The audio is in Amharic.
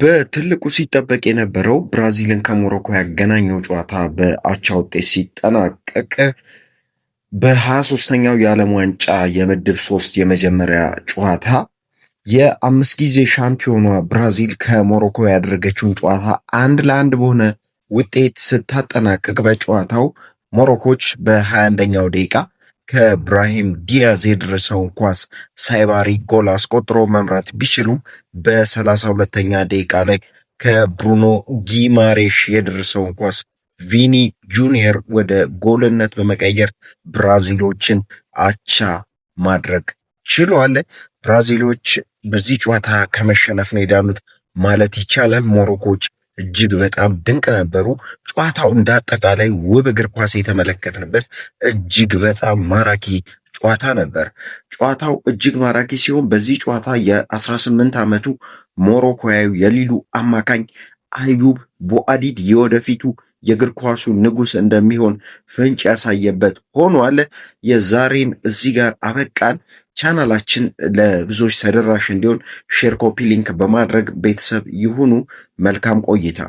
በትልቁ ሲጠበቅ የነበረው ብራዚልን ከሞሮኮ ያገናኘው ጨዋታ በአቻ ውጤት ሲጠናቀቅ በ23ኛው የዓለም ዋንጫ የምድብ 3 የመጀመሪያ ጨዋታ የአምስት ጊዜ ሻምፒዮኗ ብራዚል ከሞሮኮ ያደረገችውን ጨዋታ 1-1 በሆነ ውጤት ስታጠናቀቅ በጨዋታው ሞሮኮች በ21ኛው ደቂቃ ከብራሂም ዲያዝ የደረሰውን ኳስ ሳይባሪ ጎል አስቆጥሮ መምራት ቢችሉም በ32ኛ ደቂቃ ላይ ከብሩኖ ጊማሬሽ የደረሰውን ኳስ ቪኒ ጁኒየር ወደ ጎልነት በመቀየር ብራዚሎችን አቻ ማድረግ ችሏል። ብራዚሎች በዚህ ጨዋታ ከመሸነፍ ነው የዳኑት ማለት ይቻላል። ሞሮኮች እጅግ በጣም ድንቅ ነበሩ። ጨዋታው እንዳጠቃላይ ውብ እግር ኳስ የተመለከትንበት እጅግ በጣም ማራኪ ጨዋታ ነበር። ጨዋታው እጅግ ማራኪ ሲሆን በዚህ ጨዋታ የ18 ዓመቱ ሞሮኮያዊ የሊሉ አማካኝ አዩብ ቦአዲድ የወደፊቱ የእግር ኳሱ ንጉስ እንደሚሆን ፍንጭ ያሳየበት ሆኗል። የዛሬን እዚህ ጋር አበቃን። ቻናላችን ለብዙዎች ተደራሽ እንዲሆን ሼር፣ ኮፒ ሊንክ በማድረግ ቤተሰብ ይሁኑ። መልካም ቆይታ